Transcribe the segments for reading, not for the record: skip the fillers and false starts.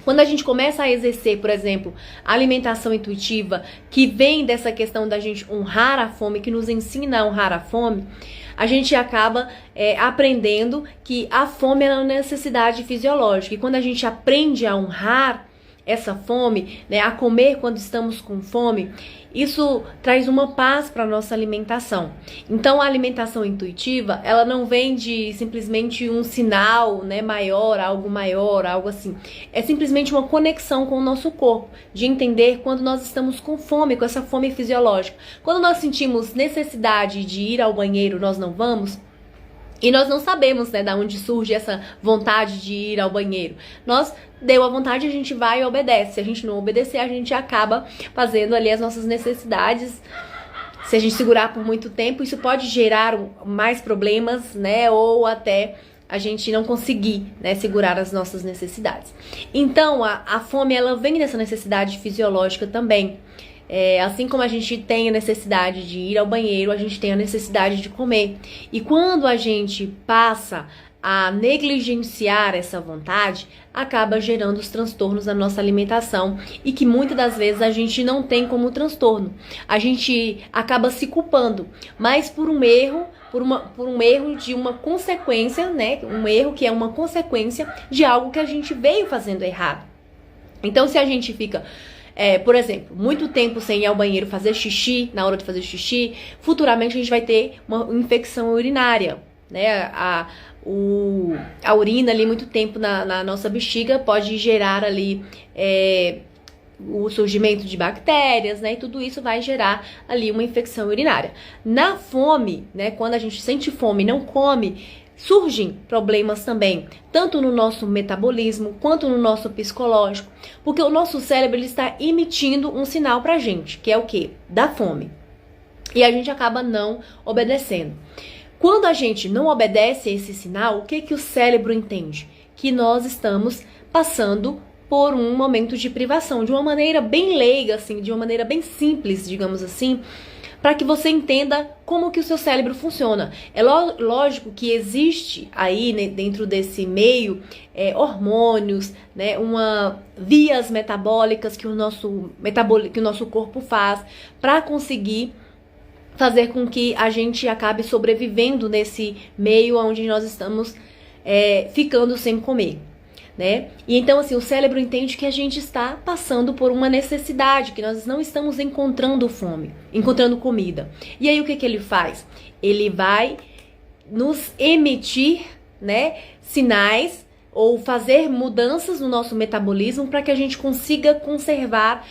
Quando a gente começa a exercer, por exemplo, a alimentação intuitiva, que vem dessa questão da gente honrar a fome, que nos ensina a honrar a fome, a gente acaba aprendendo que a fome é uma necessidade fisiológica. E quando a gente aprende a honrar essa fome, né, a comer quando estamos com fome, isso traz uma paz para a nossa alimentação. Então a alimentação intuitiva, ela não vem de simplesmente um sinal, né, maior, algo assim. É simplesmente uma conexão com o nosso corpo, de entender quando nós estamos com fome, com essa fome fisiológica. Quando nós sentimos necessidade de ir ao banheiro, nós não vamos. E nós não sabemos, né, da onde surge essa vontade de ir ao banheiro. Nós deu a vontade, a gente vai e obedece. Se a gente não obedecer, a gente acaba fazendo ali as nossas necessidades. Se a gente segurar por muito tempo, isso pode gerar mais problemas, né, ou até a gente não conseguir, né, segurar as nossas necessidades. Então, a fome, ela vem dessa necessidade fisiológica também. Assim como a gente tem a necessidade de ir ao banheiro, a gente tem a necessidade de comer. E quando a gente passa a negligenciar essa vontade, acaba gerando os transtornos na nossa alimentação e que muitas das vezes a gente não tem como transtorno. A gente acaba se culpando, mas por um erro, por um erro de uma consequência, né? Um erro que é uma consequência de algo que a gente veio fazendo errado. Então, se a gente fica por exemplo, muito tempo sem ir ao banheiro fazer xixi, na hora de fazer xixi, futuramente a gente vai ter uma infecção urinária, né? A urina ali muito tempo na nossa bexiga pode gerar ali o surgimento de bactérias, né? E tudo isso vai gerar ali uma infecção urinária. Na fome, né? Quando a gente sente fome e não come, surgem problemas também, tanto no nosso metabolismo quanto no nosso psicológico, porque o nosso cérebro ele está emitindo um sinal pra gente, que é o quê? Da fome. E a gente acaba não obedecendo. Quando a gente não obedece a esse sinal, o que o cérebro entende? Que nós estamos passando por um momento de privação, de uma maneira bem leiga, assim, de uma maneira bem simples, digamos assim, para que você entenda como que o seu cérebro funciona. É lógico que existe aí, né, dentro desse meio, hormônios, né, vias metabólicas que o nosso corpo faz para conseguir fazer com que a gente acabe sobrevivendo nesse meio onde nós estamos ficando sem comer. Né? E então assim, o cérebro entende que a gente está passando por uma necessidade, que nós não estamos encontrando comida. E aí o que ele faz? Ele vai nos emitir, né, sinais ou fazer mudanças no nosso metabolismo para que a gente consiga conservar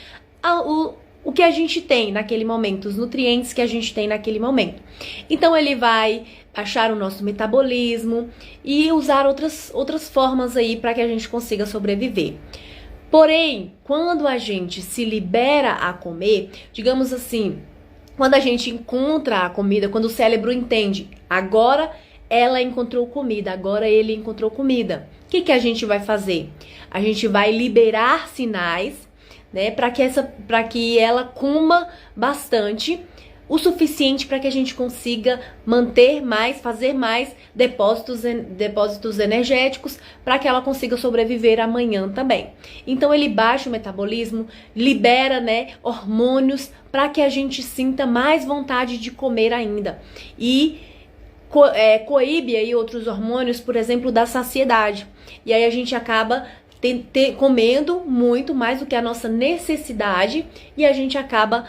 o que a gente tem naquele momento, os nutrientes que a gente tem naquele momento. Então ele vai achar o nosso metabolismo e usar outras formas aí para que a gente consiga sobreviver. Porém, quando a gente se libera a comer, digamos assim, quando a gente encontra a comida, quando o cérebro entende, agora ela encontrou comida, agora ele encontrou comida, o que a gente vai fazer? A gente vai liberar sinais, né, para que ela coma bastante, o suficiente para que a gente consiga fazer mais depósitos energéticos para que ela consiga sobreviver amanhã também. Então ele baixa o metabolismo, libera, né, hormônios para que a gente sinta mais vontade de comer ainda. E coíbe aí outros hormônios, por exemplo, da saciedade. E aí a gente acaba comendo muito mais do que a nossa necessidade e a gente acaba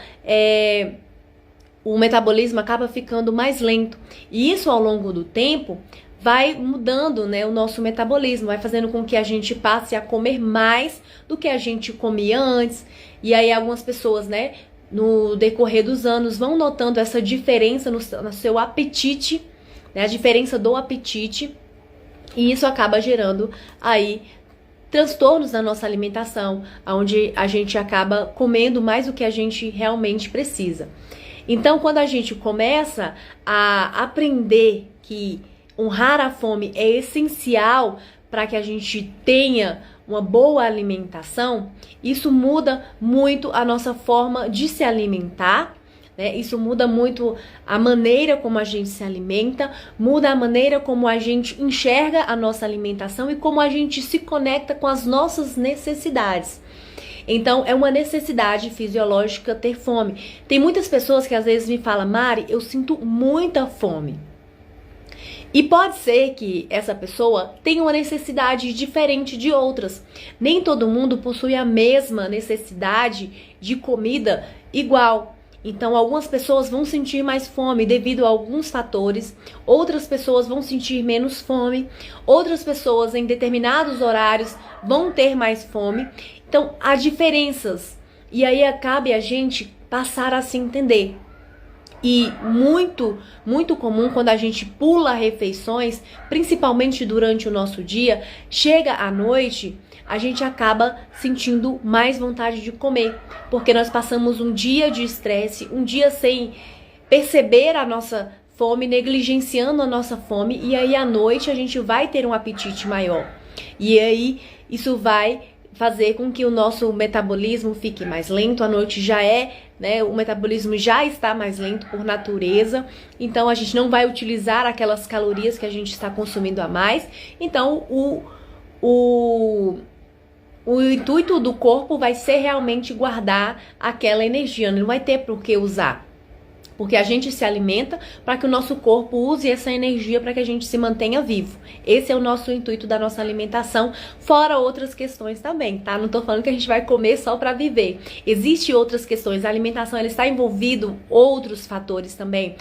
o metabolismo acaba ficando mais lento. E isso, ao longo do tempo, vai mudando, né, o nosso metabolismo, vai fazendo com que a gente passe a comer mais do que a gente comia antes. E aí algumas pessoas, né, no decorrer dos anos, vão notando essa diferença no seu apetite, né, a diferença do apetite. E isso acaba gerando aí transtornos na nossa alimentação, onde a gente acaba comendo mais do que a gente realmente precisa. Então, quando a gente começa a aprender que honrar a fome é essencial para que a gente tenha uma boa alimentação, isso muda muito a nossa forma de se alimentar, né? Isso muda muito a maneira como a gente se alimenta, muda a maneira como a gente enxerga a nossa alimentação e como a gente se conecta com as nossas necessidades. Então, é uma necessidade fisiológica ter fome. Tem muitas pessoas que às vezes me falam: Mari, eu sinto muita fome. E pode ser que essa pessoa tenha uma necessidade diferente de outras. Nem todo mundo possui a mesma necessidade de comida igual. Então, algumas pessoas vão sentir mais fome devido a alguns fatores, outras pessoas vão sentir menos fome, outras pessoas em determinados horários vão ter mais fome. Então, há diferenças. E aí cabe a gente passar a se entender. E muito comum quando a gente pula refeições, principalmente durante o nosso dia, chega à noite, a gente acaba sentindo mais vontade de comer, porque nós passamos um dia de estresse, um dia sem perceber a nossa fome, negligenciando a nossa fome, e aí à noite a gente vai ter um apetite maior. E aí isso vai fazer com que o nosso metabolismo fique mais lento. A noite já né, o metabolismo já está mais lento por natureza, então a gente não vai utilizar aquelas calorias que a gente está consumindo a mais. Então o intuito do corpo vai ser realmente guardar aquela energia, não vai ter por que usar. Porque a gente se alimenta para que o nosso corpo use essa energia para que a gente se mantenha vivo. Esse é o nosso intuito da nossa alimentação, fora outras questões também, tá? Não tô falando que a gente vai comer só para viver. Existem outras questões. A alimentação ela está envolvido outros fatores também,